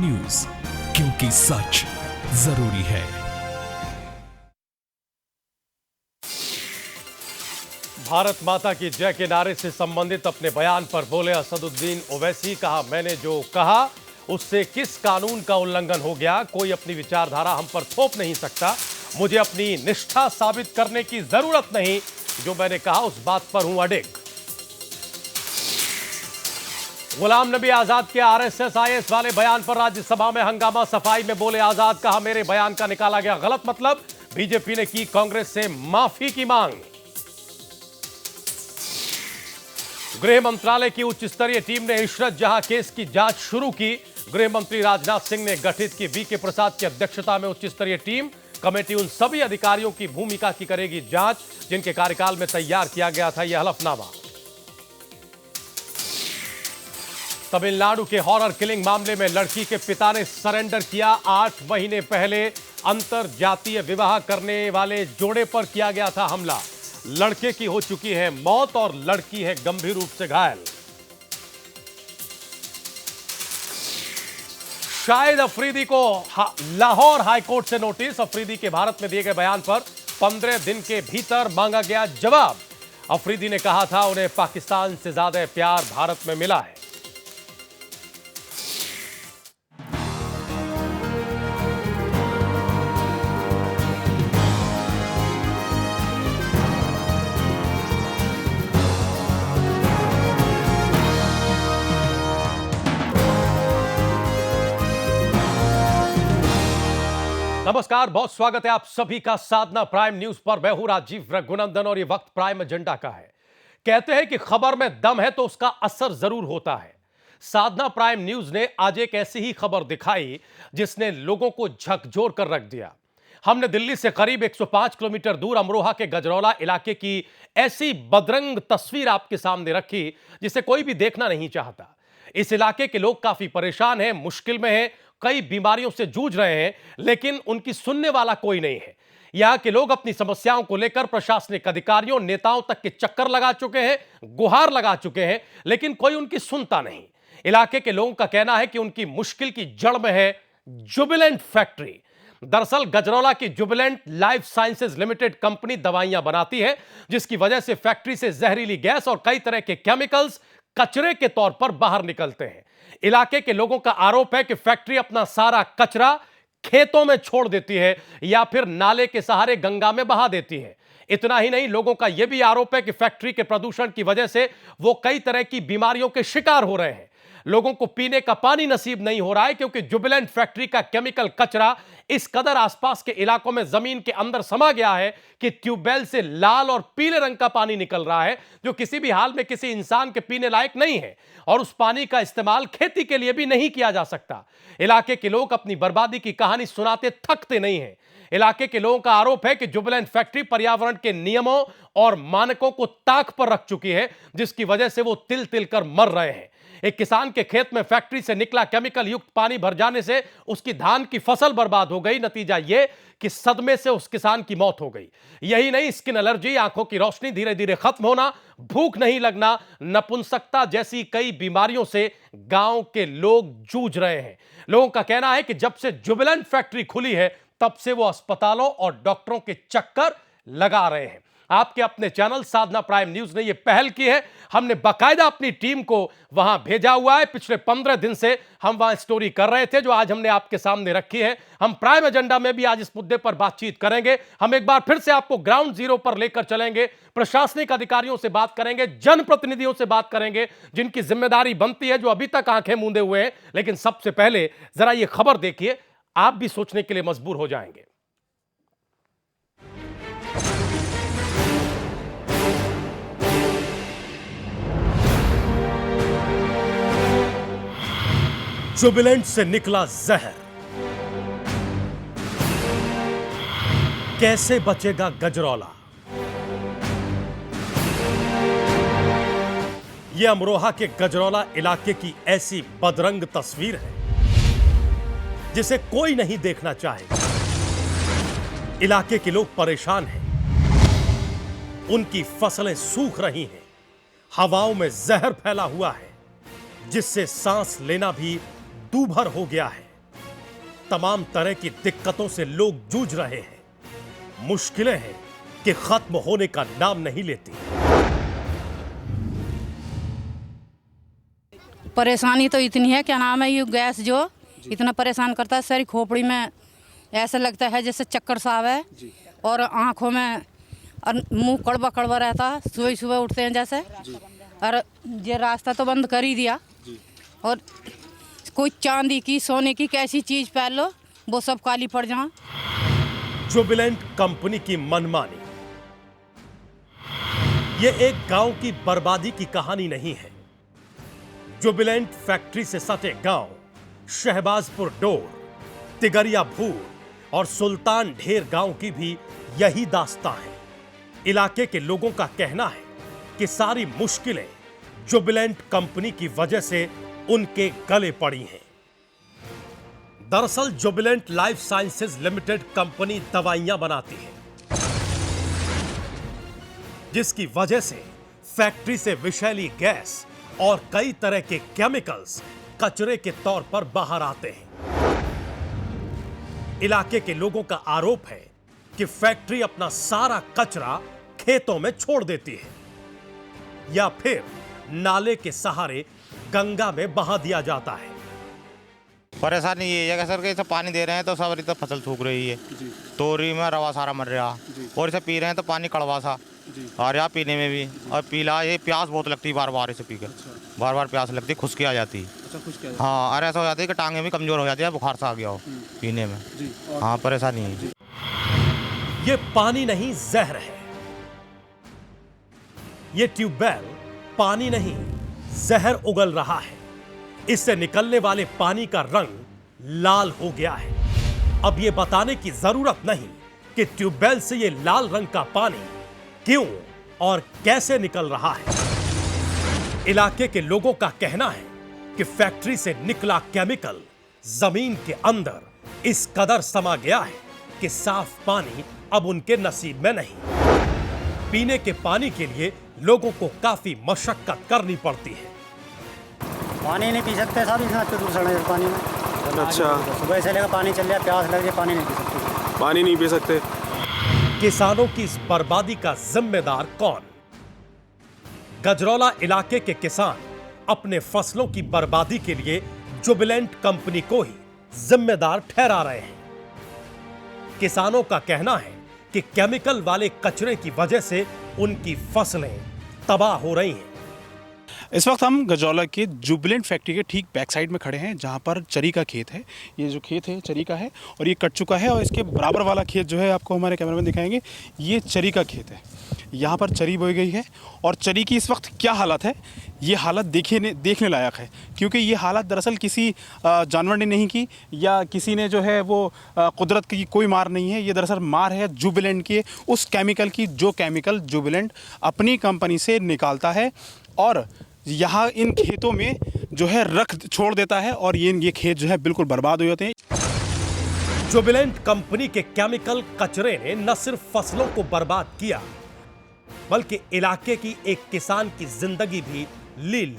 News, क्योंकि सच जरूरी है। भारत माता की जय के नारे से संबंधित अपने बयान पर बोले असदुद्दीन ओवैसी। कहा, मैंने जो कहा उससे किस कानून का उल्लंघन हो गया? कोई अपनी विचारधारा हम पर थोप नहीं सकता। मुझे अपनी निष्ठा साबित करने की जरूरत नहीं। जो मैंने कहा उस बात पर हूं अडिग। गुलाम नबी आजाद के आरएसएस आईएएस वाले बयान पर राज्यसभा में हंगामा। सफाई में बोले आजाद। कहा, मेरे बयान का निकाला गया गलत मतलब। बीजेपी ने की कांग्रेस से माफी की मांग। गृह मंत्रालय की उच्च स्तरीय टीम ने इशरत जहां केस की जांच शुरू की। गृह मंत्री राजनाथ सिंह ने गठित की वीके प्रसाद की अध्यक्षता में उच्च स्तरीय टीम। कमेटी उन सभी अधिकारियों की भूमिका की करेगी जांच जिनके कार्यकाल में तैयार किया गया था यह हलफनामा। तमिलनाडु के हॉरर किलिंग मामले में लड़की के पिता ने सरेंडर किया। 8 महीने पहले अंतर जातीय विवाह करने वाले जोड़े पर किया गया था हमला। लड़के की हो चुकी है मौत और लड़की है गंभीर रूप से घायल। शाहिद अफरीदी को लाहौर हाईकोर्ट से नोटिस। अफरीदी के भारत में दिए गए बयान पर 15 दिन के भीतर मांगा गया जवाब। अफरीदी ने कहा था उन्हें पाकिस्तान से ज्यादा प्यार भारत में मिला है। नमस्कार, बहुत स्वागत है आप सभी का साधना प्राइम न्यूज पर। मैं हूं राजीव रघुनंदन और ये वक्त प्राइम एजेंडा का है। कहते हैं कि खबर में दम है तो उसका असर जरूर होता है। साधना प्राइम न्यूज ने आज एक ऐसी ही खबर दिखाई जिसने लोगों को झकझोर कर रख दिया। हमने दिल्ली से करीब 105 किलोमीटर दूर अमरोहा के गजरौला इलाके की ऐसी बदरंग तस्वीर आपके सामने रखी जिसे कोई भी देखना नहीं चाहता। इस इलाके के लोग काफी परेशान हैं, मुश्किल में हैं, कई बीमारियों से जूझ रहे हैं, लेकिन उनकी सुनने वाला कोई नहीं है। यहां के लोग अपनी समस्याओं को लेकर प्रशासनिक अधिकारियों, नेताओं तक के चक्कर लगा चुके हैं, गुहार लगा चुके हैं, लेकिन कोई उनकी सुनता नहीं। इलाके के लोगों का कहना है कि उनकी मुश्किल की जड़ में है जुबिलेंट फैक्ट्री। दरअसल गजरौला की Jubilant life sciences limited company दवाइयां बनाती है, जिसकी वजह से फैक्ट्री से जहरीली गैस और कई तरह के केमिकल्स कचरे के तौर पर बाहर निकलते हैं। इलाके के लोगों का आरोप है कि फैक्ट्री अपना सारा कचरा खेतों में छोड़ देती है या फिर नाले के सहारे गंगा में बहा देती है। इतना ही नहीं, लोगों का यह भी आरोप है कि फैक्ट्री के प्रदूषण की वजह से वो कई तरह की बीमारियों के शिकार हो रहे हैं। लोगों को पीने का पानी नसीब नहीं हो रहा है क्योंकि जुबिलेंट फैक्ट्री का केमिकल कचरा इस कदर आसपास के इलाकों में जमीन के अंदर समा गया है कि ट्यूबवेल से लाल और पीले रंग का पानी निकल रहा है जो किसी भी हाल में किसी इंसान के पीने लायक नहीं है और उस पानी का इस्तेमाल खेती के लिए भी नहीं किया जा सकता। इलाके के लोग अपनी बर्बादी की कहानी सुनाते थकते नहीं हैं। इलाके के लोगों का आरोप है कि जुबिलेंट फैक्ट्री पर्यावरण के नियमों और मानकों को ताक पर रख चुकी है, जिसकी वजह से वो तिल तिल कर मर रहे हैं। एक किसान के खेत में फैक्ट्री से निकला केमिकल युक्त पानी भर जाने से उसकी धान की फसल बर्बाद हो गई। नतीजा यह कि सदमे से उस किसान की मौत हो गई। यही नहीं, स्किन एलर्जी, आंखों की रोशनी धीरे धीरे खत्म होना, भूख नहीं लगना, नपुंसकता जैसी कई बीमारियों से गांव के लोग जूझ रहे हैं। लोगों का कहना है कि जब से जुबिलेंट फैक्ट्री खुली है तब से वो अस्पतालों और डॉक्टरों के चक्कर लगा रहे हैं। आपके अपने चैनल साधना प्राइम न्यूज ने यह पहल की है। हमने बाकायदा अपनी टीम को वहां भेजा हुआ है। पिछले 15 दिन से हम वहां स्टोरी कर रहे थे जो आज हमने आपके सामने रखी है। हम प्राइम एजेंडा में भी आज इस मुद्दे पर बातचीत करेंगे। हम एक बार फिर से आपको ग्राउंड जीरो पर लेकर चलेंगे, प्रशासनिक अधिकारियों से बात करेंगे, जनप्रतिनिधियों से बात करेंगे जिनकी जिम्मेदारी बनती है, जो अभी तक आंखें मूंदे हुए हैं। लेकिन सबसे पहले जरा यह खबर देखिए, आप भी सोचने के लिए मजबूर हो जाएंगे। जुबिलेंट से निकला जहर, कैसे बचेगा गजरौला? यह अमरोहा के गजरौला इलाके की ऐसी बदरंग तस्वीर है जिसे कोई नहीं देखना चाहेगा। इलाके के लोग परेशान हैं, उनकी फसलें सूख रही हैं, हवाओं में जहर फैला हुआ है जिससे सांस लेना भी दूभर हो गया है। तमाम तरह की दिक्कतों से लोग जूझ रहे हैं। मुश्किलें हैं कि खत्म होने का नाम नहीं लेती। परेशानी तो इतनी है, क्या नाम है, ये गैस जो इतना परेशान करता है, सारी खोपड़ी में ऐसा लगता है जैसे चक्कर सा आवे और आंखों में और मुंह कड़वा कड़वा रहता है। सुबह सुबह उठते हैं जैसे, और ये रास्ता तो बंद कर ही दिया। और कोई चांदी की सोने की कैसी चीज पहन लो वो सब काली पड़ जाए। जुबिलेंट कंपनी की मनमानी। ये एक गांव की बर्बादी की कहानी नहीं है। जुबिलेंट फैक्ट्री से सटे गांव शहबाजपुर डोर, तिगरिया भूर और सुल्तान ढेर गांव की भी यही दास्तां है। इलाके के लोगों का कहना है कि सारी मुश्किलें जुबिलेंट कंपनी की वजह से उनके गले पड़ी हैं। दरअसल Jubilant life sciences limited company दवाइयां बनाती है, जिसकी वजह से फैक्ट्री से विषैली गैस और कई तरह के केमिकल्स कचरे के तौर पर बाहर आते हैं। इलाके के लोगों का आरोप है कि फैक्ट्री अपना सारा कचरा खेतों में छोड़ देती है या फिर नाले के सहारे गंगा में बहा दिया जाता है। परेशानी ये है कि सर, इसे पानी दे रहे हैं तो सब तो फसल सूख रही है, तोरी में रवा सारा मर रहा, और इसे पी रहे हैं तो पानी कड़वा सा और यहाँ पीने में भी, और पीला ये प्यास बहुत लगती है बार बार इसे पीकर, बार बार प्यास लगती है, खुश्की आ जाती है। हाँ, और ऐसा हो जाता है कि टांगे भी कमजोर हो जाती है, बुखार सा आ गया हो पीने में। हाँ, परेशानी है। ये पानी नहीं जहर है। ये ट्यूबवेल पानी नहीं जहर उगल रहा है। इससे निकलने वाले पानी का रंग लाल हो गया है। अब यह बताने की जरूरत नहीं कि ट्यूबवेल से यह लाल रंग का पानी क्यों और कैसे निकल रहा है। इलाके के लोगों का कहना है कि फैक्ट्री से निकला केमिकल जमीन के अंदर इस कदर समा गया है कि साफ पानी अब उनके नसीब में नहीं। पीने के पानी के लिए लोगों को काफी मशक्कत करनी पड़ती है। पानी नहीं पी सकते साहब, इतना प्रदूषण है पानी में। अच्छा, सुबह से लेकर पानी चल रहा है, प्यास लग रही है, पानी नहीं पी सकते। पानी नहीं पी सकते। किसानों की इस बर्बादी का जिम्मेदार कौन? गजरौला इलाके के किसान अपने फसलों की बर्बादी के लिए जुबिलेंट कंपनी को ही जिम्मेदार ठहरा रहे हैं। किसानों का कहना है कि केमिकल वाले कचरे की वजह से उनकी फसलें तबाह हो रही हैं। इस वक्त हम गजरौला के जुबिलेंट फैक्ट्री के ठीक बैक साइड में खड़े हैं, जहां पर चरी का खेत है। ये जो खेत है चरी का है और ये कट चुका है, और इसके बराबर वाला खेत जो है आपको हमारे कैमरामैन दिखाएंगे, ये चरी का खेत है। यहाँ पर चरी बोई गई है और चरी की इस वक्त क्या हालत है, ये हालत देखने लायक है, क्योंकि ये हालत दरअसल किसी जानवर ने नहीं की या किसी ने जो है वो कुदरत की कोई मार नहीं है। ये दरअसल मार है जुबिलेंट की, उस केमिकल की जो केमिकल जुबिलेंट अपनी कंपनी से निकालता है और यहाँ इन खेतों में जो है रख छोड़ देता है, और ये खेत जो है बिल्कुल बर्बाद हो जाते हैं। जुबिलेंट कंपनी के केमिकल कचरे ने न सिर्फ फसलों को बर्बाद किया, बल्कि इलाके की एक किसान की जिंदगी भी ले ली।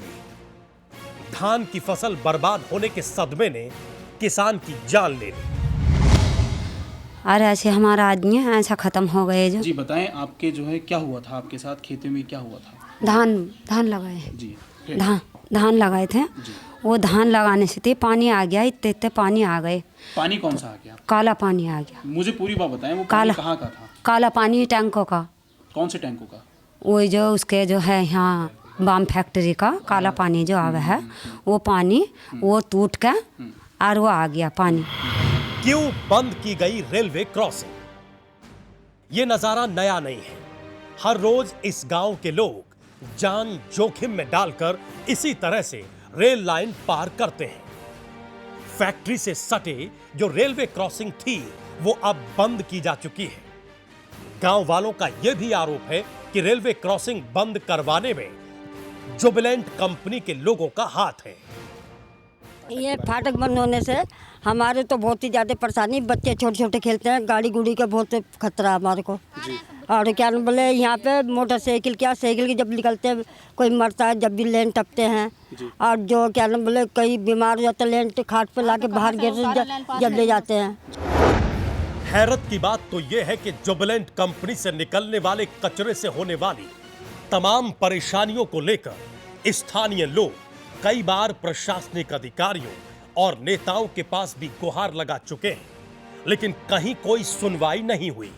धान की फसल बर्बाद होने के सदमे ने किसान की जान ले ली। और ऐसे हमारा आदमी है, ऐसा खत्म हो गए जो। जी बताएं, आपके जो है क्या हुआ था, आपके साथ खेती में क्या हुआ था? धान लगाए हैं जी, धान लगाए थे। वो धान लगाने से थे पानी आ गया, इतने पानी आ गए। पानी कौन सा आ गया? काला पानी आ गया। मुझे पूरी बात बताएं, वो काला पानी कहाँ का था? काला पानी टैंकों का। कौन से टैंकों का? वो जो उसके जो है यहाँ बाम फैक्ट्री का काला पानी जो आवा है, वो पानी वो टूट के और वो आ गया पानी। क्यों बंद की गई रेलवे क्रॉसिंग? ये नजारा नया नहीं है। हर रोज इस गांव के लोग जान जोखिम में डालकर इसी तरह से रेल लाइन पार करते हैं। फैक्ट्री से सटे जो रेलवे क्रॉसिंग थी वो अब बंद की जा चुकी है। गांव वालों का यह भी आरोप है कि रेलवे क्रॉसिंग बंद करवाने में जुबिलेंट कंपनी के लोगों का हाथ है। ये फाटक बंद होने से हमारे तो बहुत ही ज़्यादा परेशानी, बच्चे छोटे छोटे खेलते हैं, गाड़ी गुड़ी का बहुत खतरा हमारे को। और क्या नाम बोले यहाँ पे मोटरसाइकिल क्या साइकिल की जब निकलते कोई मरता है जब भी लेन टपते हैं, और जो क्या नाम बोले कई बीमार हो जाता है लेन खाट पे लाके बाहर गेट जब ले जाते हैं। हैरत की बात तो यह है कि जुबिलेंट कंपनी से निकलने वाले कचरे से होने वाली तमाम परेशानियों को लेकर स्थानीय लोग कई बार प्रशासनिक अधिकारियों और नेताओं के पास भी गुहार लगा चुके हैं, लेकिन कहीं कोई सुनवाई नहीं हुई।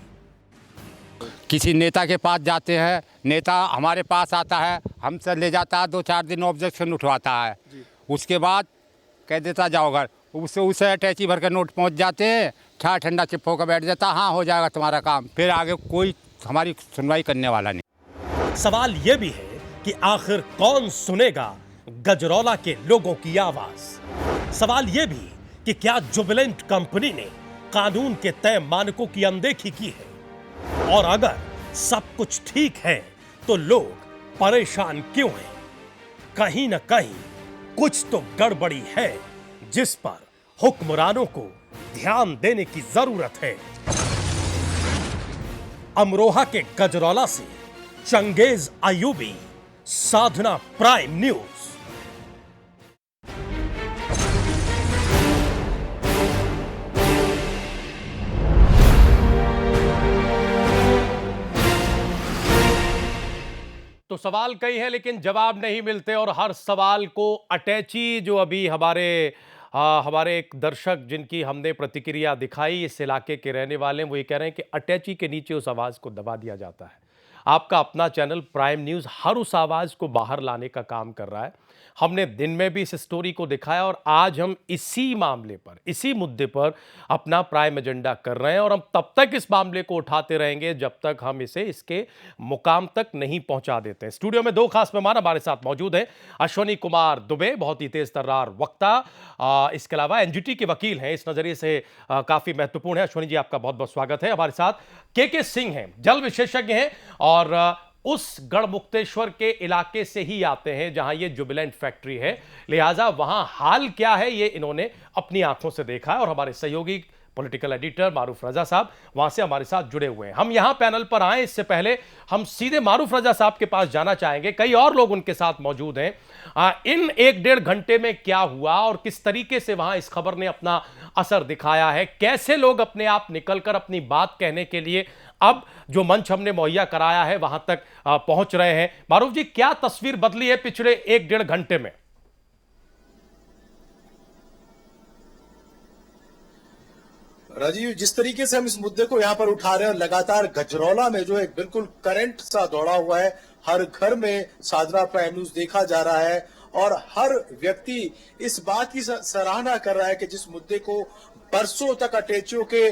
किसी नेता के पास जाते हैं, नेता हमारे पास आता है, हमसे ले जाता है, 2-4 दिन ऑब्जेक्शन उठवाता है, उसके बाद कह देता जाओ घर, उसे अटैची भर कर नोट पहुंच जाते हैं, ठंडा चिप होकर बैठ जाता, हाँ हो जाएगा तुम्हारा काम, फिर आगे कोई हमारी सुनवाई करने वाला नहीं। सवाल यह भी है कि आखिर कौन सुनेगा गजरौला के लोगों की आवाज। सवाल यह भी कि क्या जुबिलेंट कंपनी ने कानून के तय मानकों की अनदेखी की है, और अगर सब कुछ ठीक है तो लोग परेशान क्यों हैं? कहीं न कहीं कुछ तो गड़बड़ी है जिस पर हुक्मरानों को ध्यान देने की जरूरत है। अमरोहा के गजरौला से चंगेज अयूबी, साधना प्राइम न्यूज। तो सवाल कई हैं लेकिन जवाब नहीं मिलते, और हर सवाल को अटैची जो अभी हमारे एक दर्शक जिनकी हमने प्रतिक्रिया दिखाई, इस इलाके के रहने वाले हैं, वो ये कह रहे हैं कि अटैची के नीचे उस आवाज़ को दबा दिया जाता है। आपका अपना चैनल प्राइम न्यूज़ हर उस आवाज़ को बाहर लाने का काम कर रहा है। हमने दिन में भी इस स्टोरी को दिखाया और आज हम इसी मामले पर, इसी मुद्दे पर अपना प्राइम एजेंडा कर रहे हैं, और हम तब तक इस मामले को उठाते रहेंगे जब तक हम इसे इसके मुकाम तक नहीं पहुंचा देते। स्टूडियो में 2 खास मेहमान हमारे साथ मौजूद हैं। अश्वनी कुमार दुबे, बहुत ही तेज तर्रार वक्ता, इसके अलावा एनजीटी के वकील हैं, इस नजरिए से काफी महत्वपूर्ण है। अश्वनी जी, आपका बहुत बहुत स्वागत है। हमारे साथ के सिंह हैं, जल विशेषज्ञ हैं और उस गढ़मुक्तेश्वर के इलाके से ही आते हैं जहां ये जुबिलेंट फैक्ट्री है, लिहाजा वहां हाल क्या है ये इन्होंने अपनी आंखों से देखा है। और हमारे सहयोगी पॉलिटिकल एडिटर मारूफ रजा साहब वहां से हमारे साथ जुड़े हुए हैं। हम यहां पैनल पर आए इससे पहले हम सीधे मारूफ रजा साहब के पास जाना चाहेंगे, कई और लोग उनके साथ मौजूद हैं। इन 1-1.5 घंटे में क्या हुआ और किस तरीके से वहां इस खबर ने अपना असर दिखाया है, कैसे लोग अपने आप निकलकर अपनी बात कहने के लिए अब जो मंच हमने मुहैया कराया है वहां तक पहुंच रहे हैं। मारूफ जी, क्या तस्वीर बदली है पिछले 1-1.5 घंटे में? राजीव, जिस तरीके से हम इस मुद्दे को यहाँ पर उठा रहे हैं, लगातार गजरौला में जो एक बिल्कुल करंट सा दौड़ा हुआ है, हर घर में साधना प्राइम न्यूज देखा जा रहा है और हर व्यक्ति इस बात की सराहना कर रहा है कि जिस मुद्दे को बरसों तक अटैचियों के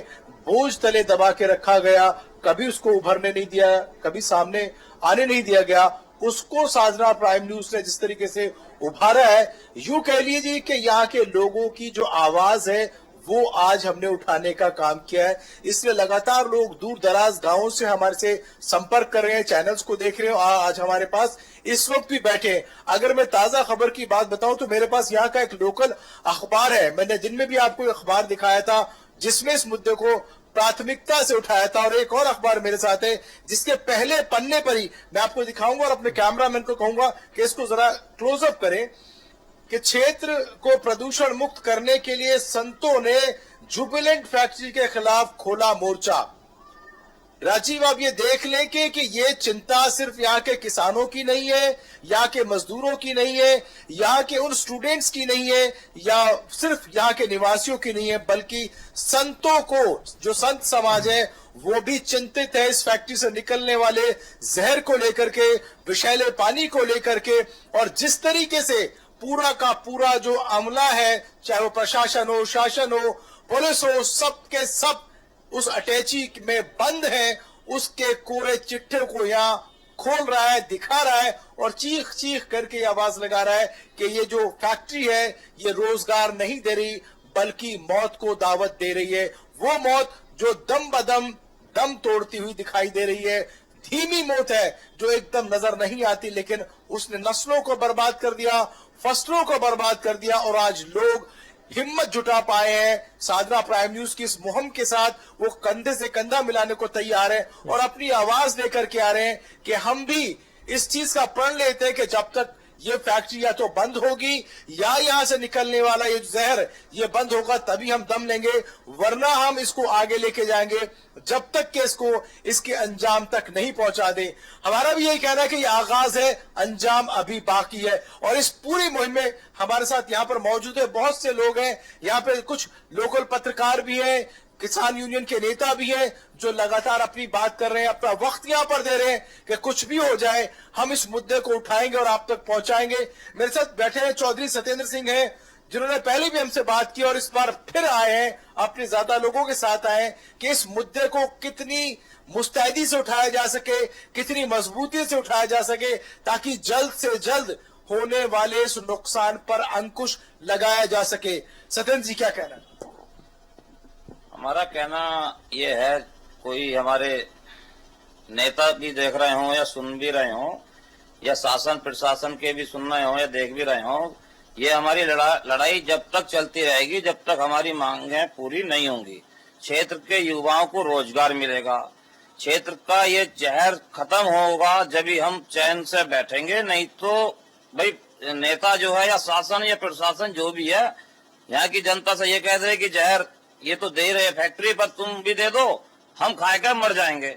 बोझ तले दबा के रखा गया, कभी उसको उभरने नहीं दिया, कभी सामने आने नहीं दिया गया, उसको साधना प्राइम न्यूज ने जिस तरीके से उभारा है, यूं कह लीजिए कि यहाँ के लोगों की जो आवाज है वो आज हमने उठाने का काम किया है। इसलिए लगातार लोग दूर दराज गांवों से हमारे से संपर्क कर रहे हैं, चैनल्स को देख रहे हो, आज हमारे पास इस वक्त भी बैठे हैं। अगर मैं ताजा खबर की बात बताऊं तो मेरे पास यहाँ का एक लोकल अखबार है, मैंने दिन में भी आपको अखबार दिखाया था जिसमें इस मुद्दे को प्राथमिकता से उठाया था, और एक और अखबार मेरे साथ है जिसके पहले पन्ने पर ही मैं आपको दिखाऊंगा और अपने कैमरामैन को कहूंगा कि इसको जरा क्लोजअप करें कि क्षेत्र को प्रदूषण मुक्त करने के लिए संतों ने जुबिलेंट फैक्ट्री के खिलाफ खोला मोर्चा। राजीव, आप ये देख लें कि ये चिंता सिर्फ यहाँ के किसानों की नहीं है, यहाँ के मजदूरों की नहीं है, यहाँ के उन स्टूडेंट्स की नहीं है, या सिर्फ यहाँ के निवासियों की नहीं है, बल्कि संतों को, जो संत समाज है वो भी चिंतित है इस फैक्ट्री से निकलने वाले जहर को लेकर के, विषैले पानी को लेकर के। और जिस तरीके से पूरा का पूरा जो अमला है, चाहे वो प्रशासन हो, शासन हो, पुलिस हो, सब के सब उस अटैची में बंद है, उसके कोरे चिट्ठे को यहाँ खोल रहा है, दिखा रहा है और चीख चीख करके आवाज लगा रहा है कि ये जो फैक्ट्री है ये रोजगार नहीं दे रही बल्कि मौत को दावत दे रही है। वो मौत जो दम बदम दम तोड़ती हुई दिखाई दे रही है, धीमी मौत है जो एकदम नजर नहीं आती, लेकिन उसने नस्लों को बर्बाद कर दिया, फसलों को बर्बाद कर दिया, और आज लोग हिम्मत जुटा पाए हैं। साधना प्राइम न्यूज की इस मुहिम के साथ वो कंधे से कंधा मिलाने को तैयार है और अपनी आवाज लेकर के आ रहे हैं कि हम भी इस चीज का प्रण लेते हैं कि जब तक ये फैक्ट्री या तो बंद होगी या यहां से निकलने वाला ये जहर ये बंद होगा तभी हम दम लेंगे, वरना हम इसको आगे लेके जाएंगे जब तक कि इसको इसके अंजाम तक नहीं पहुंचा दे। हमारा भी यही कहना है कि ये आगाज है, अंजाम अभी बाकी है। और इस पूरी मुहिम में हमारे साथ यहाँ पर मौजूद है बहुत से लोग हैं, यहाँ पे कुछ लोकल पत्रकार भी हैं, किसान यूनियन के नेता भी हैं जो लगातार अपनी बात कर रहे हैं, अपना वक्त यहां पर दे रहे हैं कि कुछ भी हो जाए हम इस मुद्दे को उठाएंगे और आप तक पहुंचाएंगे। मेरे साथ बैठे हैं चौधरी सत्येंद्र सिंह हैं जिन्होंने पहले भी हमसे बात की और इस बार फिर आए हैं, अपने ज्यादा लोगों के साथ आए हैं कि इस मुद्दे को कितनी मुस्तैदी से उठाया जा सके, कितनी मजबूती से उठाया जा सके ताकि जल्द से जल्द होने वाले इस नुकसान पर अंकुश लगाया जा सके। सत्येंद्र जी क्या कहना? हमारा कहना ये है, कोई हमारे नेता भी देख रहे हों या सुन भी रहे हों या शासन प्रशासन के भी सुन रहे हों या देख भी रहे हों, ये हमारी लड़ाई जब तक चलती रहेगी जब तक हमारी मांगें पूरी नहीं होंगी। क्षेत्र के युवाओं को रोजगार मिलेगा, क्षेत्र का ये जहर खत्म होगा जब ही हम चैन से बैठेंगे, नहीं तो भाई नेता जो है या शासन या प्रशासन जो भी है यहाँ की जनता से ये कह दे कि जहर ये तो दे रहे फैक्ट्री पर तुम भी दे दो, हम खाकर मर जाएंगे।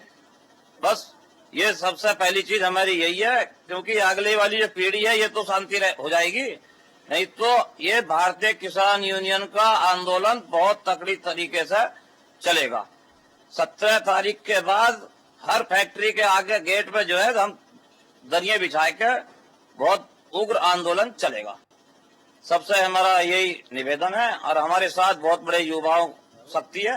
बस ये सबसे पहली चीज हमारी यही है, क्योंकि अगली वाली जो पीढ़ी है ये तो शांति हो जाएगी, नहीं तो ये भारतीय किसान यूनियन का आंदोलन बहुत तकड़ी तरीके से चलेगा। 17 तारीख के बाद हर फैक्ट्री के आगे गेट पे जो है हम दरिये बिछा के बहुत उग्र आंदोलन चलेगा। सबसे हमारा यही निवेदन है और हमारे साथ बहुत बड़े युवाओं शक्ति है।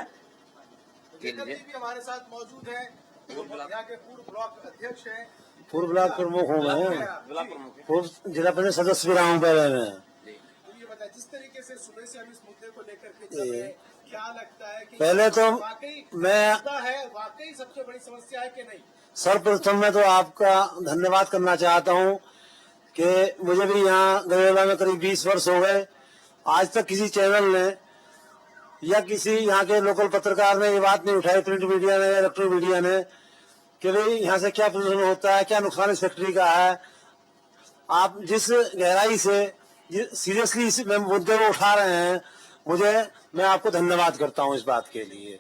भी हमारे साथ मौजूद है, यहाँ के पूर्व ब्लॉक अध्यक्ष हैं, पूर्व ब्लॉक प्रमुख हूँ मैं, पूर्व जिला परिषद सदस्य भी रहा हूँ पहले में। तो ये बताए जिस तरीके से सुबह से हम इस मुद्दे को लेकर के चल रहे हैं, क्या लगता है कि पहले तो मैं वाकई सबसे बड़ी समस्या है कि नहीं? सर्वप्रथम मैं तो आपका धन्यवाद करना चाहता हूँ कि मुझे भी यहाँ गजेला में करीब 20 वर्ष हो गए, आज तक किसी चैनल ने या किसी यहाँ के लोकल पत्रकार ने ये बात नहीं उठाई, प्रिंट मीडिया ने, इलेक्ट्रॉनिक मीडिया ने, कि भाई यहाँ से क्या प्रदूषण होता है, क्या नुकसान इस फैक्ट्री का है। आप जिस गहराई से सीरियसली इस मुद्दे को उठा रहे हैं, मैं आपको धन्यवाद करता हूँ इस बात के लिए।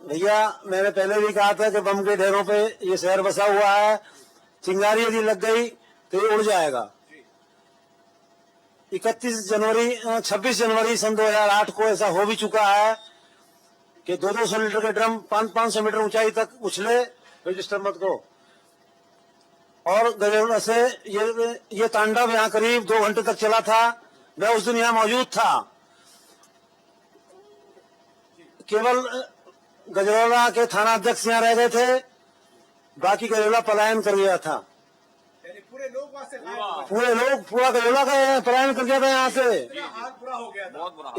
भैया मैंने पहले भी कहा था कि बम के ढेरों पे ये शहर बसा हुआ है, चिंगारी यदि लग गई तो ये उड़ जाएगा। 26 जनवरी सन 2008 को ऐसा हो भी चुका है कि 200 लीटर के ड्रम 500 मीटर ऊंचाई तक उछले, रजिस्टर मत को, और गजेला से ये तांडव यहाँ करीब 2 घंटे तक चला था। मैं उस दिन यहाँ मौजूद था। केवल गजरौला के थाना अध्यक्ष यहाँ रह गए थे, बाकी गजरौला पलायन कर गया था। पूरा गजरौला का पलायन कर गया था यहाँ से।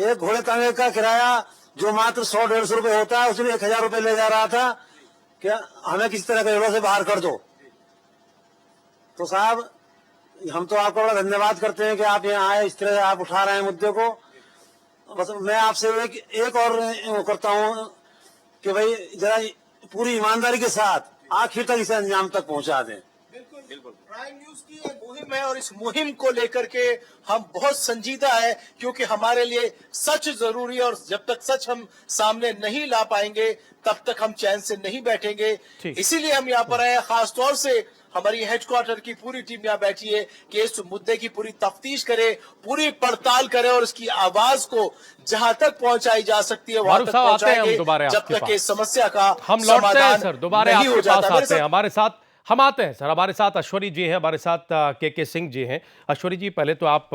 एक घोड़े तांगे का किराया जो मात्र 100-150 रुपए होता है, उसने 1000 रुपए ले जा रहा था कि हमें किसी तरह गजरौला से बाहर कर दो। तो साहब हम तो आपका बड़ा धन्यवाद करते हैं कि आप यहाँ आए, इस तरह आप उठा रहे हैं मुद्दे को। बस मैं आपसे एक और करता हूँ कि भाई जरा पूरी ईमानदारी के साथ आखिर तक इसे अंजाम तक पहुंचा दें। बिल्कुल प्राइम न्यूज की ये मुहिम है और इस मुहिम को लेकर के हम बहुत संजीदा है, क्योंकि हमारे लिए सच जरूरी है और जब तक सच हम सामने नहीं ला पाएंगे तब तक हम चैन से नहीं बैठेंगे। इसीलिए हम यहाँ पर आए, खास तौर से हमारी हेडक्वार्टर की पूरी टीम यहाँ बैठी है कि इस मुद्दे की पूरी तफ्तीश करे, पूरी पड़ताल करे और इसकी आवाज को जहां तक पहुंचाई जा सकती है वहां तक पहुंचाएंगे जब तक इस समस्या का हम लौटते हैं सर, दोबारा आपके पास आते हैं। हमारे साथ हम आते हैं सर, हमारे साथ अश्वरी जी हैं, हमारे साथ के सिंह जी हैं। अश्वरी जी, पहले तो आप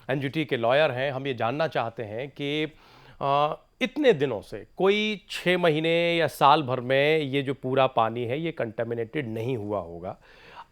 एनजीटी के लॉयर हैं, हम ये जानना चाहते हैं कि इतने दिनों से कोई 6 महीने या साल भर में ये जो पूरा पानी है ये कंटेमिनेटेड नहीं हुआ होगा।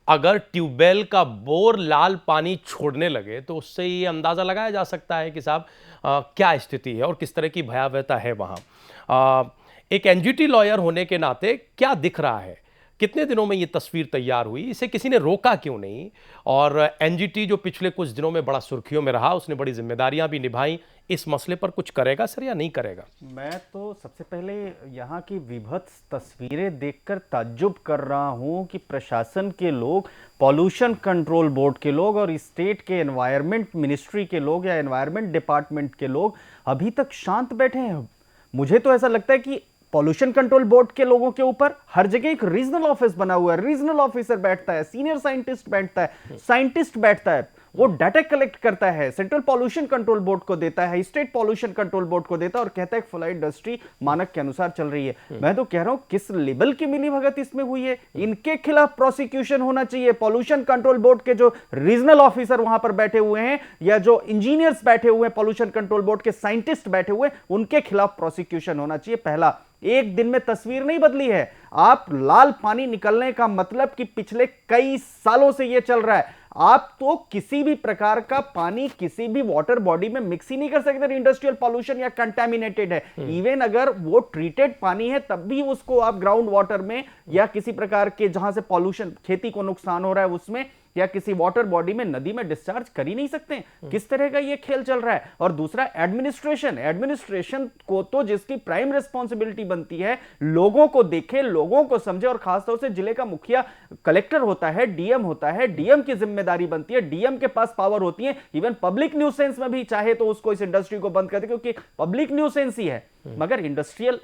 अगर ट्यूबवेल का बोर लाल पानी छोड़ने लगे तो उससे ये अंदाज़ा लगाया जा सकता है कि साहब क्या स्थिति है और किस तरह की भयावहता है वहाँ। एक एनजीटी लॉयर होने के नाते क्या दिख रहा है कितने दिनों में ये तस्वीर तैयार हुई, इसे किसी ने रोका क्यों नहीं? और एनजीटी जो पिछले कुछ दिनों में बड़ा सुर्खियों में रहा, उसने बड़ी जिम्मेदारियां भी निभाई, इस मसले पर कुछ करेगा सर या नहीं करेगा? मैं तो सबसे पहले यहाँ की विभत्स तस्वीरें देखकर ताज्जुब कर रहा हूँ कि प्रशासन के लोग, पॉल्यूशन कंट्रोल बोर्ड के लोग और स्टेट के एनवायरनमेंट मिनिस्ट्री के लोग या एनवायरनमेंट डिपार्टमेंट के लोग अभी तक शांत बैठे हैं। मुझे तो ऐसा लगता है कि पॉल्यूशन कंट्रोल बोर्ड के लोगों के ऊपर हर जगह एक रीजनल ऑफिस बना हुआ है, रीजनल ऑफिसर बैठता है, सीनियर साइंटिस्ट बैठता है, साइंटिस्ट बैठता है, वो डाटा कलेक्ट करता है, सेंट्रल पॉल्यूशन कंट्रोल बोर्ड को देता है, स्टेट पॉल्यूशन कंट्रोल बोर्ड को देता है और कहता है फ्लाई इंडस्ट्री मानक के अनुसार चल रही है। मैं तो कह रहा हूं किस लेवल की मिलीभगत इसमें हुई है, इनके खिलाफ प्रोसिक्यूशन होना चाहिए। पॉल्यूशन कंट्रोल बोर्ड के जो रीजनल ऑफिसर वहां पर बैठे हुए हैं या जो इंजीनियर्स बैठे हुए हैं, पॉल्यूशन कंट्रोल बोर्ड के साइंटिस्ट बैठे हुए, उनके खिलाफ प्रोसिक्यूशन होना चाहिए। पहला, एक दिन में तस्वीर नहीं बदली है। आप लाल पानी निकलने का मतलब कि पिछले कई सालों से यह चल रहा है। आप तो किसी भी प्रकार का पानी किसी भी वाटर बॉडी में मिक्स ही नहीं कर सकते, इंडस्ट्रियल पॉल्यूशन या कंटामिनेटेड है। इवन अगर वो ट्रीटेड पानी है तब भी उसको आप ग्राउंड वाटर में या किसी प्रकार के जहां से पॉल्यूशन, खेती को नुकसान हो रहा है उसमें या किसी वाटर बॉडी में, नदी में डिस्चार्ज कर ही नहीं सकते। किस तरह का ये खेल चल रहा है? और दूसरा, एडमिनिस्ट्रेशन को तो जिसकी प्राइम रिस्पॉन्सिबिलिटी बनती है लोगों को देखे, लोगों को समझे, और खासतौर से जिले का मुखिया कलेक्टर होता है, डीएम होता है, डीएम की जिम्मेदारी बनती है, डीएम के पास पावर होती है। इवन पब्लिक न्यूसेंस में भी चाहे तो उसको इस इंडस्ट्री को बंद कर दे, क्योंकि पब्लिक न्यूसेंस ही है। मगर इंडस्ट्रियल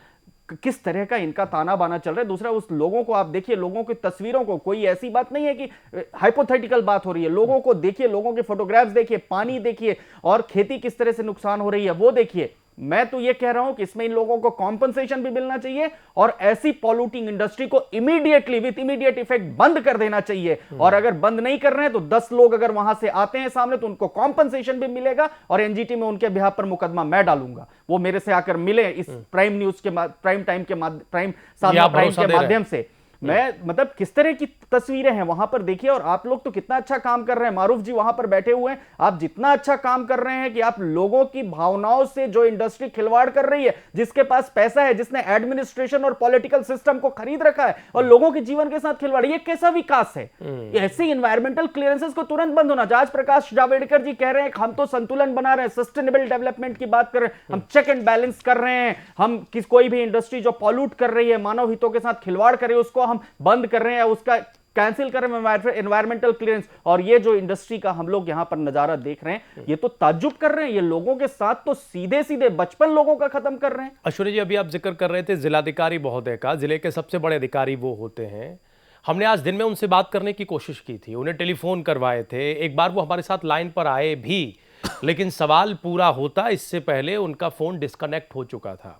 किस तरह का इनका ताना बाना चल रहा है। दूसरा, उस लोगों को आप देखिए, लोगों की तस्वीरों को, कोई ऐसी बात नहीं है कि हाइपोथेटिकल बात हो रही है, लोगों को देखिए, लोगों के फोटोग्राफ्स देखिए, पानी देखिए और खेती किस तरह से नुकसान हो रही है वो देखिए। मैं तो ये कह रहा हूं कि इसमें इन लोगों को कॉम्पनसेशन भी मिलना चाहिए और ऐसी पॉल्यूटिंग इंडस्ट्री को इमीडिएटली विथ इमीडिएट इफेक्ट बंद कर देना चाहिए। और अगर बंद नहीं कर रहे हैं तो 10 लोग अगर वहां से आते हैं सामने तो उनको कॉम्पनसेशन भी मिलेगा और एनजीटी में उनके बिहाफ पर मुकदमा मैं डालूंगा। वो मेरे से आकर मिले इस प्राइम न्यूज के प्राइम टाइम के माध्यम से। मैं मतलब किस तरह की तस्वीरें हैं वहां पर देखिए। और आप लोग तो कितना अच्छा काम कर रहे हैं, मारूफ जी वहां पर बैठे हुए हैं, आप जितना अच्छा काम कर रहे हैं कि आप लोगों की भावनाओं से जो इंडस्ट्री खिलवाड़ कर रही है, जिसके पास पैसा है, जिसने एडमिनिस्ट्रेशन और पॉलिटिकल सिस्टम को खरीद रखा है और लोगों के जीवन के साथ खिलवाड़, ये कैसा विकास है? ऐसे इन्वायरमेंटल क्लियरेंसेस को तुरंत बंद होना चाहिए। आज प्रकाश जावड़ेकर जी कह रहे हैं हम तो संतुलन बना रहे हैं, सस्टेनेबल डेवलपमेंट की बात कर रहे हैं, हम चेक एंड बैलेंस कर रहे हैं, हम कोई भी इंडस्ट्री जो पॉल्यूट कर रही है, मानव हितों के साथ खिलवाड़ कर रही है, उसको हम बंद कर रहे हैं, उसका कैंसिल कर रहे हैं एनवायरमेंटल क्लियरेंस। और ये जो इंडस्ट्री का हम लोग यहां पर नजारा देख रहे हैं, ये तो ताज्जुब कर रहे हैं। ये लोगों के साथ तो सीधे सीधे बचपन लोगों का खत्म कर रहे हैं। ऐश्वर्या जी, अभी आप जिक्र कर रहे थे जिलाधिकारी महोदय का, जिले के सबसे बड़े अधिकारी वो होते हैं। हमने आज दिन में उनसे बात करने की कोशिश की थी, उन्हें टेलीफोन करवाए थे, एक बार वो हमारे साथ लाइन पर आए भी, लेकिन सवाल पूरा होता इससे पहले उनका फोन डिस्कनेक्ट हो चुका था।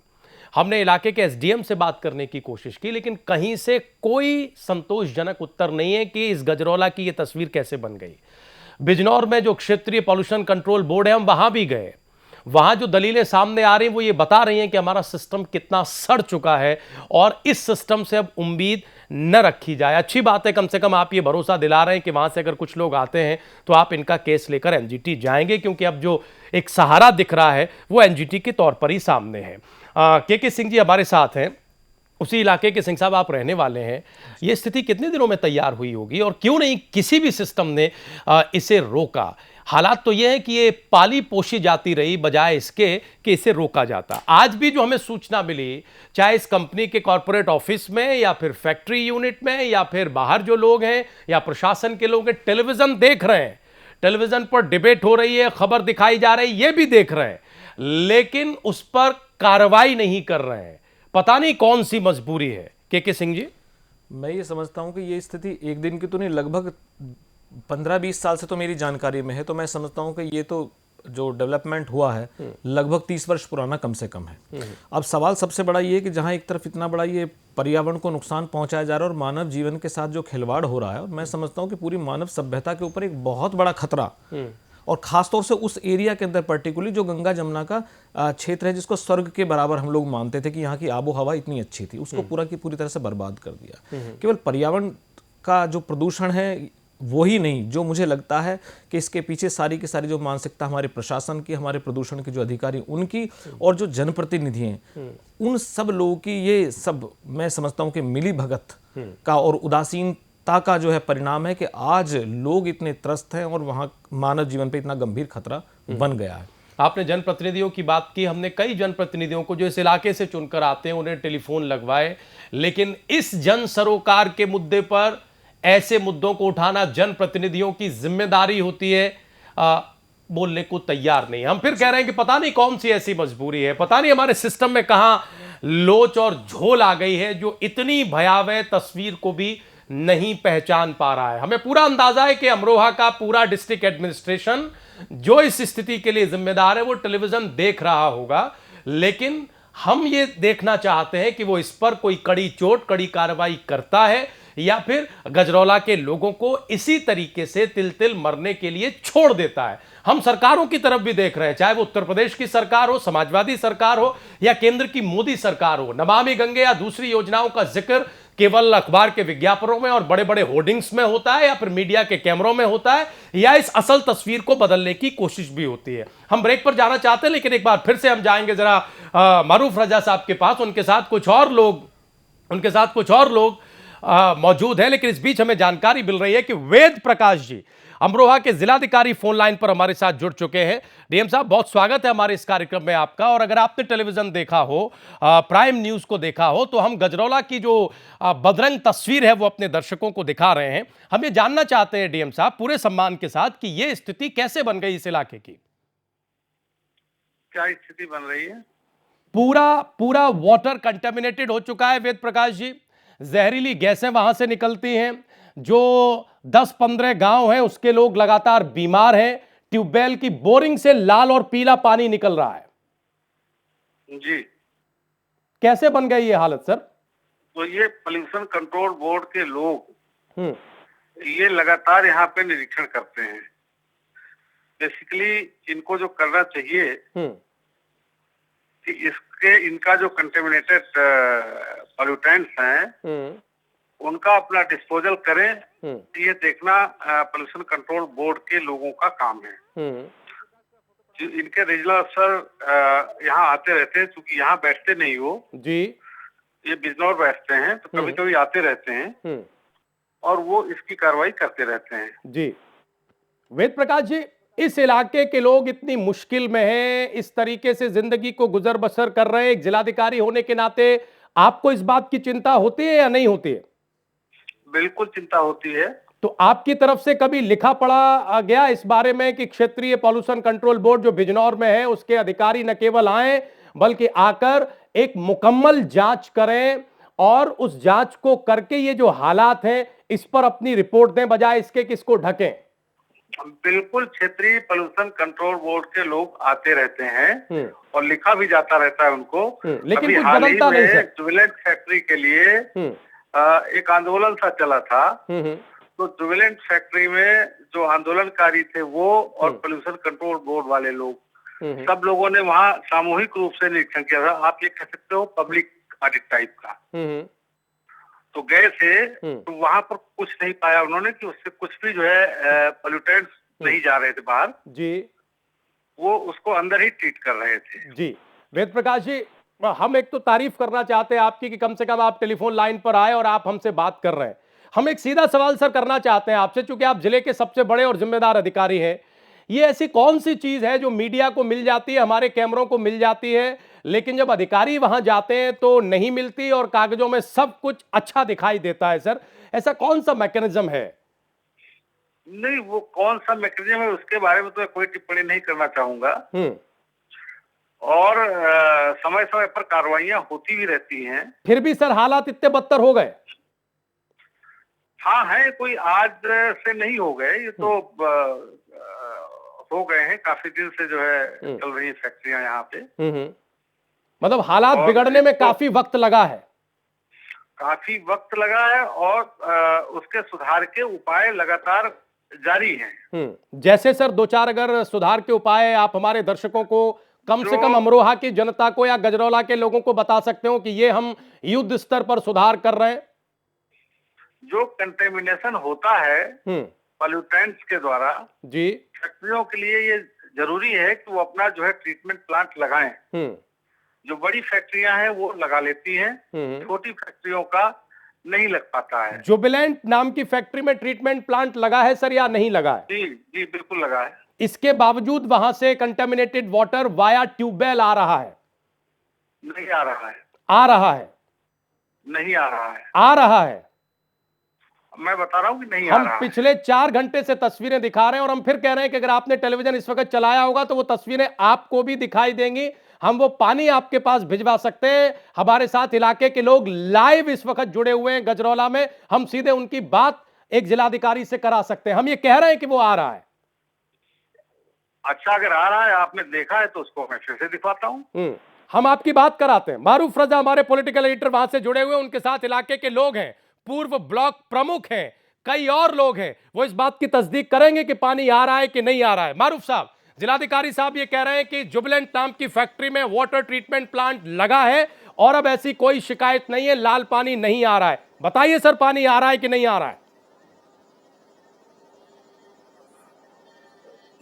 हमने इलाके के एसडीएम से बात करने की कोशिश की, लेकिन कहीं से कोई संतोषजनक उत्तर नहीं है कि इस गजरौला की ये तस्वीर कैसे बन गई। बिजनौर में जो क्षेत्रीय पॉल्यूशन कंट्रोल बोर्ड है, हम वहां भी गए, वहां जो दलीलें सामने आ रही हैं वो ये बता रही हैं कि हमारा सिस्टम कितना सड़ चुका है और इस सिस्टम से अब उम्मीद न रखी जाए। अच्छी बात है, कम से कम आप ये भरोसा दिला रहे हैं कि वहां से अगर कुछ लोग आते हैं तो आप इनका केस लेकर एनजीटी जाएंगे, क्योंकि अब जो एक सहारा दिख रहा है वो एनजीटी के तौर पर ही सामने है। के सिंह जी हमारे साथ हैं, उसी इलाके के सिंह साहब आप रहने वाले हैं। ये स्थिति कितने दिनों में तैयार हुई होगी और क्यों नहीं किसी भी सिस्टम ने इसे रोका? हालात तो यह है कि ये पाली पोषी जाती रही बजाय इसके कि इसे रोका जाता। आज भी जो हमें सूचना मिली, चाहे इस कंपनी के कॉर्पोरेट ऑफिस में या फिर फैक्ट्री यूनिट में या फिर बाहर जो लोग हैं या प्रशासन के लोग हैं, टेलीविजन देख रहे हैं, टेलीविजन पर डिबेट हो रही है, खबर दिखाई जा रही है, ये भी देख रहे हैं, लेकिन उस पर कार्रवाई नहीं कर रहे हैं। पता नहीं कौन सी मजबूरी है। के सिंह जी, मैं ये समझता हूं कि ये स्थिति एक दिन की तो नहीं, लगभग 15-20 साल से तो मेरी जानकारी में है। तो मैं समझता हूं कि ये तो जो डेवलपमेंट हुआ है लगभग 30 वर्ष पुराना कम से कम है। अब सवाल सबसे बड़ा ये है कि जहां एक तरफ इतना बड़ा ये पर्यावरण को नुकसान पहुंचाया जा रहा है और मानव जीवन के साथ जो खिलवाड़ हो रहा है, और मैं समझता हूं कि पूरी मानव सभ्यता के ऊपर एक बहुत बड़ा खतरा, और खासतौर से उस एरिया के अंदर पर्टिकुलरली जो गंगा जमुना का क्षेत्र है, जिसको स्वर्ग के बराबर हम लोग मानते थे कि यहाँ की आबो हवा इतनी अच्छी थी, उसको पूरा की पूरी तरह से बर्बाद कर दिया। केवल पर्यावरण का जो प्रदूषण है वो ही नहीं, जो मुझे लगता है कि इसके पीछे सारी की सारी जो मानसिकता हमारे प्रशासन की, हमारे प्रदूषण के जो अधिकारी उनकी, और जो जनप्रतिनिधि हैं उन सब लोगों की, ये सब मैं समझता हूँ कि मिली भगत का और उदासीनता का जो है परिणाम है कि आज लोग इतने त्रस्त हैं और वहाँ मानव जीवन पे इतना गंभीर खतरा बन गया है। आपने जनप्रतिनिधियों की बात की, हमने कई जनप्रतिनिधियों को जो इस इलाके से चुनकर आते हैं उन्हें टेलीफोन लगवाए, लेकिन इस जन सरोकार के मुद्दे पर ऐसे मुद्दों को उठाना जनप्रतिनिधियों की जिम्मेदारी होती है, बोलने को तैयार नहीं। हम फिर कह रहे हैं कि पता नहीं कौन सी ऐसी मजबूरी है, पता नहीं हमारे सिस्टम में कहां लोच और झोल आ गई है जो इतनी भयावह तस्वीर को भी नहीं पहचान पा रहा है। हमें पूरा अंदाजा है कि अमरोहा का पूरा डिस्ट्रिक्ट एडमिनिस्ट्रेशन जो इस स्थिति के लिए जिम्मेदार है वो टेलीविजन देख रहा होगा, लेकिन हम ये देखना चाहते हैं कि वो इस पर कोई कड़ी चोट, कड़ी कार्रवाई करता है या फिर गजरौला के लोगों को इसी तरीके से तिल तिल मरने के लिए छोड़ देता है। हम सरकारों की तरफ भी देख रहे हैं, चाहे वो उत्तर प्रदेश की सरकार हो, समाजवादी सरकार हो या केंद्र की मोदी सरकार हो। नमामि गंगे या दूसरी योजनाओं का जिक्र केवल अखबार के विज्ञापनों में और बड़े बड़े होर्डिंग्स में होता है या फिर मीडिया के कैमरों में होता है, या इस असल तस्वीर को बदलने की कोशिश भी होती है। हम ब्रेक पर जाना चाहते हैं, लेकिन एक बार फिर से हम जाएंगे जरा मारूफ रजा साहब के पास। उनके साथ कुछ और लोग मौजूद है, लेकिन इस बीच हमें जानकारी मिल रही है कि वेद प्रकाश जी अमरोहा के जिलाधिकारी फोन लाइन पर हमारे साथ जुड़ चुके हैं। डीएम साहब, बहुत स्वागत है हमारे इस कार्यक्रम में आपका। और अगर आपने टेलीविजन देखा हो, प्राइम न्यूज को देखा हो, तो हम गजरौला की जो बदरंग तस्वीर है वो अपने दर्शकों को दिखा रहे हैं। हम ये जानना चाहते हैं डीएम साहब पूरे सम्मान के साथ कि ये स्थिति कैसे बन गई इस इलाके की। क्या स्थिति बन रही है? पूरा वाटर कंटेमिनेटेड हो चुका है वेद प्रकाश जी। जहरीली गैसें वहां से निकलती हैं। जो 10-15 गांव हैं उसके लोग लगातार बीमार हैं। ट्यूबवेल की बोरिंग से लाल और पीला पानी निकल रहा है। जी, कैसे बन गई ये हालत सर? तो ये पोल्यूशन कंट्रोल बोर्ड के लोग ये लगातार यहाँ पे निरीक्षण करते हैं। बेसिकली इनको जो करना चाहिए कि इनका जो कंटेमिनेटेड पॉल्यूटेंट्स हैं उनका अपना डिस्पोजल करें। ये देखना पोल्यूशन कंट्रोल बोर्ड के लोगों का काम है। इनके रीजनल अफसर यहाँ आते रहते हैं, क्योंकि यहाँ बैठते नहीं हो जी, ये बिजनौर बैठते हैं, तो कभी कभी आते रहते हैं और वो इसकी कार्रवाई करते रहते हैं। जी वेद प्रकाश जी, इस इलाके के लोग इतनी मुश्किल में हैं, इस तरीके से जिंदगी को गुजर बसर कर रहे हैं, एक जिलाधिकारी होने के नाते आपको इस बात की चिंता होती है या नहीं होती है? बिल्कुल चिंता होती है। तो आपकी तरफ से कभी लिखा पढ़ा गया इस बारे में कि क्षेत्रीय पॉल्यूशन कंट्रोल बोर्ड जो बिजनौर में है उसके अधिकारी न केवल आए बल्कि आकर एक मुकम्मल जांच करें और उस जांच को करके ये जो हालात हैं इस पर अपनी रिपोर्ट दें, बजाय इसके कि इसको ढकें? बिल्कुल, क्षेत्रीय पोल्यूशन कंट्रोल बोर्ड के लोग आते रहते हैं और लिखा भी जाता रहता है उनको। लेकिन कुछ बदलता नहीं सर। जुबिलेंट फैक्ट्री के लिए एक आंदोलन सा चला था, तो जुबिलेंट फैक्ट्री में जो आंदोलनकारी थे वो और पोल्यूशन कंट्रोल बोर्ड वाले लोग सब लोगों ने वहाँ सामूहिक रूप से निरीक्षण किया था। आप ये कह सकते हो पब्लिक ऑडिट टाइप का। तो गए थे, तो वहां पर कुछ नहीं पाया उन्होंने कि उससे कुछ भी जो है पोल्यूटेंट्स नहीं जा रहे थे बाहर जी, वो उसको अंदर ही ट्रीट कर रहे थे। जी वेद प्रकाश जी, हम एक तो तारीफ करना चाहते हैं आपकी कि कम से कम आप टेलीफोन लाइन पर आए और आप हमसे बात कर रहे हैं। हम एक सीधा सवाल सर करना चाहते हैं आपसे, चूंकि आप जिले के सबसे बड़े और जिम्मेदार अधिकारी हैं। ये ऐसी कौन सी चीज है जो मीडिया को मिल जाती है, हमारे कैमरों को मिल जाती है, लेकिन जब अधिकारी वहां जाते हैं तो नहीं मिलती और कागजों में सब कुछ अच्छा दिखाई देता है? सर ऐसा कौन सा मैकेनिज्म है? नहीं, वो कौन सा मैकेनिज्म है उसके बारे में तो मैं कोई टिप्पणी नहीं करना चाहूंगा। और समय समय पर कार्रवाइयां होती भी रहती हैं। फिर भी सर हालात इतने बदतर हो गए? हाँ है, कोई आज से नहीं हो गए, ये तो हो गए हैं, काफी दिन से जो है चल रही है फैक्ट्रियां यहाँ पे। मतलब हालात बिगड़ने में काफी वक्त लगा है। काफी वक्त लगा है और उसके सुधार के उपाय लगातार जारी हैं। जैसे सर दो चार अगर सुधार के उपाय आप हमारे दर्शकों को, कम से कम अमरोहा की जनता को या गजरौला के लोगों को बता सकते हो कि ये हम युद्ध स्तर पर सुधार कर रहे हैं। जो कंटेमिनेशन होता है पॉल्यूटेंट्स के द्वारा जी, फैक्ट्रियों के लिए ये जरूरी है कि वो अपना जो है ट्रीटमेंट प्लांट लगाएं। जो बड़ी फैक्ट्रियां हैं वो लगा लेती हैं, छोटी फैक्ट्रियों का नहीं लग पाता है। जुबिलेंट नाम की फैक्ट्री में ट्रीटमेंट प्लांट लगा है सर या नहीं लगा है? जी जी बिल्कुल लगा है। इसके बावजूद वहां से कंटेमिनेटेड वाटर वाया ट्यूबवेल आ रहा है? नहीं आ रहा है। आ रहा है? नहीं आ रहा है। आ रहा है। मैं बता रहा हूं कि नहीं आ हम रहा है। पिछले 4 घंटे से तस्वीरें दिखा रहे हैं और हम फिर कह रहे हैं कि अगर आपने टेलीविजन इस वक्त चलाया होगा तो वो तस्वीरें आपको भी दिखाई देंगी। हम वो पानी आपके पास भिजवा सकते हैं। हमारे साथ इलाके के लोग लाइव इस वक्त जुड़े हुए हैं गजरौला में। हम सीधे उनकी बात एक जिलाधिकारी से करा सकते हैं। हम ये कह रहे हैं कि वो आ रहा है। अच्छा, अगर आ रहा है, आपने देखा है तो उसको मैं फिर से दिखाता हूं। हम आपकी बात कराते हैं। मारूफ रजा हमारे पॉलिटिकल एडिटर वहां से जुड़े हुए हैं, उनके साथ इलाके के लोग हैं, पूर्व ब्लॉक प्रमुख हैं, कई और लोग हैं। वो इस बात की तस्दीक करेंगे कि पानी आ रहा है कि नहीं आ रहा है। मारूफ साहब, जिलाधिकारी साहब ये कह रहे हैं कि जुबिलेंट नाम की फैक्ट्री में वाटर ट्रीटमेंट प्लांट लगा है और अब ऐसी कोई शिकायत नहीं है, लाल पानी नहीं आ रहा है। बताइए सर, पानी आ रहा है कि नहीं आ रहा है?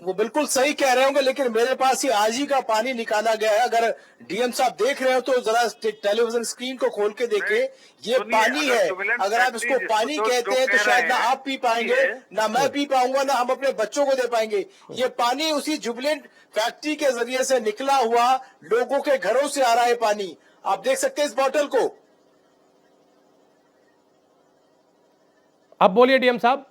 वो बिल्कुल सही कह रहे होंगे, लेकिन मेरे पास ये आज ही का पानी निकाला गया है। अगर डीएम साहब देख रहे हो तो जरा टेलीविजन स्क्रीन को खोल के देखें, ये पानी है। अगर आप इसको पानी कहते हैं तो शायद ना आप पी पाएंगे, ना मैं पी पाऊंगा, ना हम अपने बच्चों को दे पाएंगे। ये पानी उसी जुबिलेंट फैक्ट्री के जरिए से निकला हुआ लोगों के घरों से आ रहा है पानी। आप देख सकते हैं इस बोतल को। अब बोलिए डीएम साहब।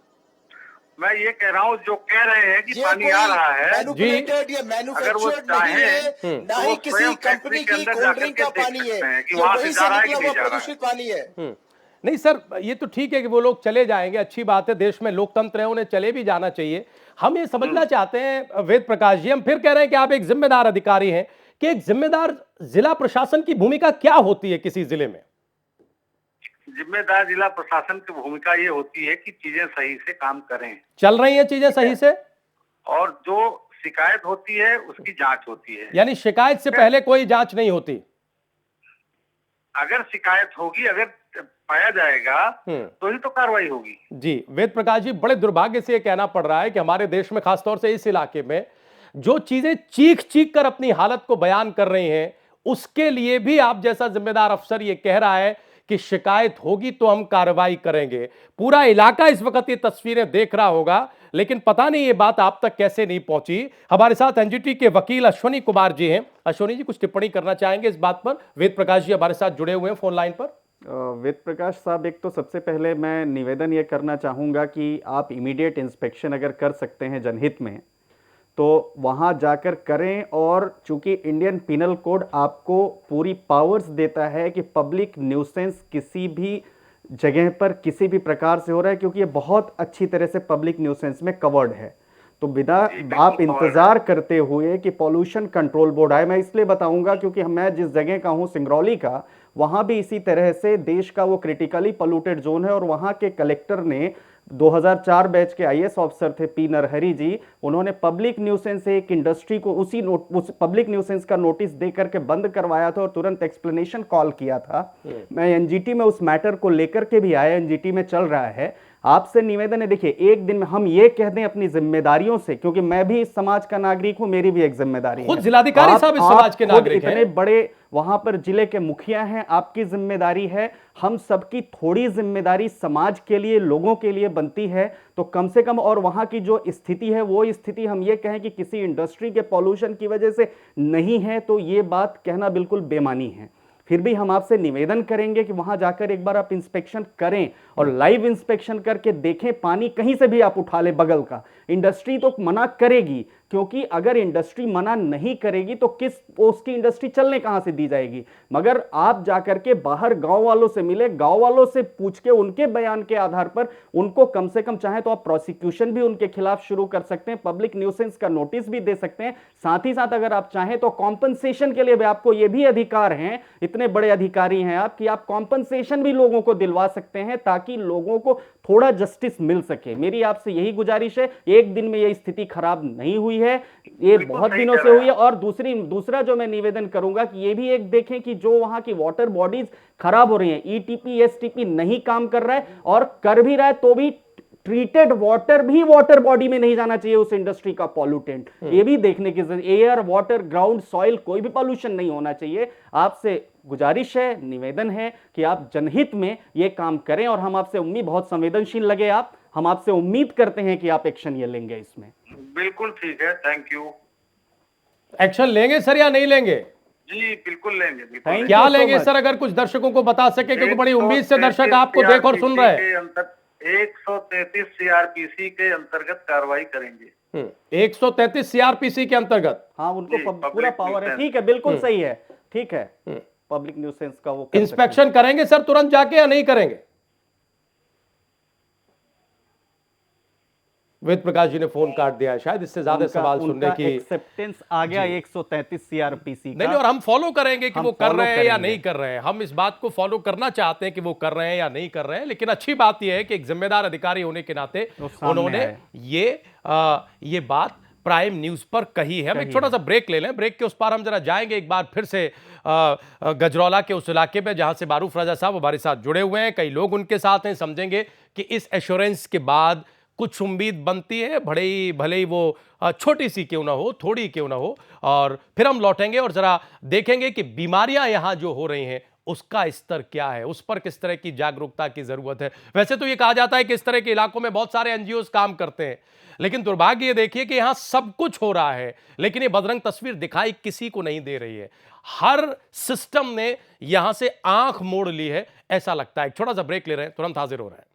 मैं ये कह रहा हूँ, जो कह रहे हैं कि पानी आ रहा है, अगर वो चाहे ना ही किसी कंपनी की कोल्ड ड्रिंक का पानी है कि वहां से जा रहा है कि नहीं जा रहा है। पानी है। नहीं सर, ये तो ठीक है कि वो लोग चले जाएंगे, अच्छी बात है, देश में लोकतंत्र है, उन्हें चले भी जाना चाहिए। हम ये समझना चाहते हैं वेद प्रकाश जी, हम फिर कह रहे हैं कि आप एक जिम्मेदार अधिकारी हैं, कि एक जिम्मेदार जिला प्रशासन की भूमिका क्या होती है किसी जिले में? जिम्मेदार जिला प्रशासन की भूमिका ये होती है कि चीजें सही से काम करें। चल रही हैं चीजें सही से? और जो शिकायत होती है उसकी जांच होती है। यानी शिकायत से पहले कोई जांच नहीं होती? अगर शिकायत होगी, अगर पाया जाएगा तो ही तो कार्रवाई होगी। जी वेद प्रकाश जी, बड़े दुर्भाग्य से ये कहना पड़ रहा है कि हमारे देश में, खासतौर से इस इलाके में, जो चीजें चीख चीख कर अपनी हालत को बयान कर रही हैं, उसके लिए भी आप जैसा जिम्मेदार अफसर ये कह रहा है कि शिकायत होगी तो हम कार्रवाई करेंगे। पूरा इलाका इस वक्त ये तस्वीरें देख रहा होगा, लेकिन पता नहीं ये बात आप तक कैसे नहीं पहुंची। हमारे साथ एनजीटी के वकील अश्वनी कुमार जी हैं। अश्वनी जी, कुछ टिप्पणी करना चाहेंगे इस बात पर? वेद प्रकाश जी हमारे साथ जुड़े हुए हैं फोन लाइन पर। वेद प्रकाश साहब, एक तो सबसे पहले मैं निवेदन ये करना चाहूँगा कि आप इमीडिएट इंस्पेक्शन अगर कर सकते हैं जनहित में तो वहाँ जाकर करें। और चूंकि इंडियन पिनल कोड आपको पूरी पावर्स देता है कि पब्लिक न्यूसेंस किसी भी जगह पर किसी भी प्रकार से हो रहा है, क्योंकि ये बहुत अच्छी तरह से पब्लिक न्यूसेंस में कवर्ड है, तो बिना आप इंतजार करते हुए कि पॉल्यूशन कंट्रोल बोर्ड आए। मैं इसलिए बताऊंगा क्योंकि मैं जिस जगह का हूँ, सिंगरौली का, वहाँ भी इसी तरह से देश का वो क्रिटिकली पोल्यूटेड जोन है और वहाँ के कलेक्टर ने 2004 बैच के आईएएस ऑफिसर थे पी नरहरि जी, उन्होंने पब्लिक न्यूसेंस से एक इंडस्ट्री को उस पब्लिक न्यूसेंस का नोटिस दे करके बंद करवाया था और तुरंत एक्सप्लेनेशन कॉल किया था। मैं एनजीटी में उस मैटर को लेकर के भी आया, एनजीटी में चल रहा है। आपसे निवेदन है, देखिए, एक दिन में हम ये कह दें अपनी जिम्मेदारियों से, क्योंकि मैं भी इस समाज का नागरिक हूं, मेरी भी एक जिम्मेदारी है। खुद जिलाधिकारी साहब इस समाज के नागरिक हैं। इतने बड़े वहां पर जिले के मुखिया हैं, आपकी जिम्मेदारी है, हम सबकी थोड़ी जिम्मेदारी समाज के लिए, लोगों के लिए बनती है। तो कम से कम, और वहां की जो स्थिति है वो स्थिति हम ये कहें कि किसी इंडस्ट्री के पॉल्यूशन की वजह से नहीं है, तो ये बात कहना बिल्कुल बेमानी है। फिर भी हम आपसे निवेदन करेंगे कि वहां जाकर एक बार आप इंस्पेक्शन करें और लाइव इंस्पेक्शन करके देखें। पानी कहीं से भी आप उठा ले बगल का, इंडस्ट्री तो मना करेगी, क्योंकि अगर इंडस्ट्री मना नहीं करेगी तो उसकी इंडस्ट्री चलने कहां से दी जाएगी। मगर आप जाकर के बाहर गांव वालों से मिले, गांव वालों से पूछ के उनके बयान के आधार पर उनको कम से कम, चाहे तो आप प्रोसिक्यूशन भी उनके खिलाफ शुरू कर सकते हैं, पब्लिक न्यूसेंस का नोटिस भी दे सकते हैं। साथ ही साथ अगर आप चाहें तो कॉम्पनसेशन के लिए भी आपको यह भी अधिकार है, इतने बड़े अधिकारी हैं आप, कि आप कॉम्पनसेशन भी लोगों को दिलवा सकते हैं ताकि लोगों को थोड़ा जस्टिस मिल सके। मेरी आपसे यही गुजारिश है। एक दिन में यह स्थिति खराब नहीं हुई है, ये बहुत दिनों से हुई है। और दूसरा जो मैं निवेदन करूंगा कि ये भी एक देखें कि जो वहां की वाटर बॉडीज खराब हो रही हैं, ईटीपी एसटीपी नहीं काम कर रहा है, और कर भी रहा है तो भी ट्रीटेड वाटर भी वाटर बॉडी में नहीं जाना चाहिए, उस इंडस्ट्री का पॉल्यूटेंट, ये भी देखने की जरूरत। एयर, वाटर, ग्राउंड, सॉइल, कोई भी पॉल्यूशन नहीं होना चाहिए। आपसे गुजारिश है, निवेदन है कि आप जनहित में ये काम करें, और हम आपसे उम्मीद, बहुत संवेदनशील लगे आप, हम आपसे उम्मीद करते हैं कि आप एक्शन ये लेंगे इसमें। बिल्कुल ठीक है, थैंक यू। एक्शन लेंगे सर या नहीं लेंगे? जी बिल्कुल लेंगे, बिल्कुल। क्या लेंगे सर, अगर कुछ दर्शकों को बता सके, क्योंकि बड़ी उम्मीद से दर्शक आपको देख और सुन रहे हैं। 133 सीआरपीसी के अंतर्गत कार्रवाई करेंगे। 133 सीआरपीसी के अंतर्गत, हाँ, उनको पूरा पावर है। ठीक है, बिल्कुल सही है, ठीक है। पब्लिक न्यूसेंस का वो इंस्पेक्शन करेंगे सर तुरंत जाके या नहीं करेंगे? वेद प्रकाश जी ने फोन काट दिया, शायद इससे ज्यादा सवाल सुनने की एक्सेप्टेंस आ गया 133 सीआरपीसी का। नहीं, और हम फॉलो करेंगे कि वो कर रहे हैं या नहीं कर रहे हैं। हम इस बात को फॉलो करना चाहते हैं कि वो कर रहे हैं या नहीं कर रहे हैं। लेकिन अच्छी बात यह है कि एक जिम्मेदार अधिकारी होने के नाते उन्होंने ये बात प्राइम न्यूज पर कही है। हम एक छोटा सा ब्रेक ले लें, ब्रेक के उस पार हम जरा जाएंगे एक बार फिर से गजरौला के उस इलाके में जहां से मारूफ रजा साहब हमारे साथ जुड़े हुए हैं, कई लोग उनके साथ हैं। समझेंगे कि इस एश्योरेंस के बाद कुछ उम्मीद बनती है, भले ही वो छोटी सी क्यों ना हो, थोड़ी क्यों ना हो। और फिर हम लौटेंगे और जरा देखेंगे कि बीमारियां यहां जो हो रही हैं उसका स्तर क्या है, उस पर किस तरह की जागरूकता की जरूरत है। वैसे तो ये कहा जाता है कि इस तरह के इलाकों में बहुत सारे एनजीओ काम करते हैं, लेकिन दुर्भाग्य ये देखिए कि यहां सब कुछ हो रहा है, लेकिन ये बदरंग तस्वीर दिखाई किसी को नहीं दे रही है। हर सिस्टम ने यहां से आंख मोड़ ली है, ऐसा लगता है। एक छोटा सा ब्रेक ले रहे हैं, तुरंत हाजिर हो रहे हैं।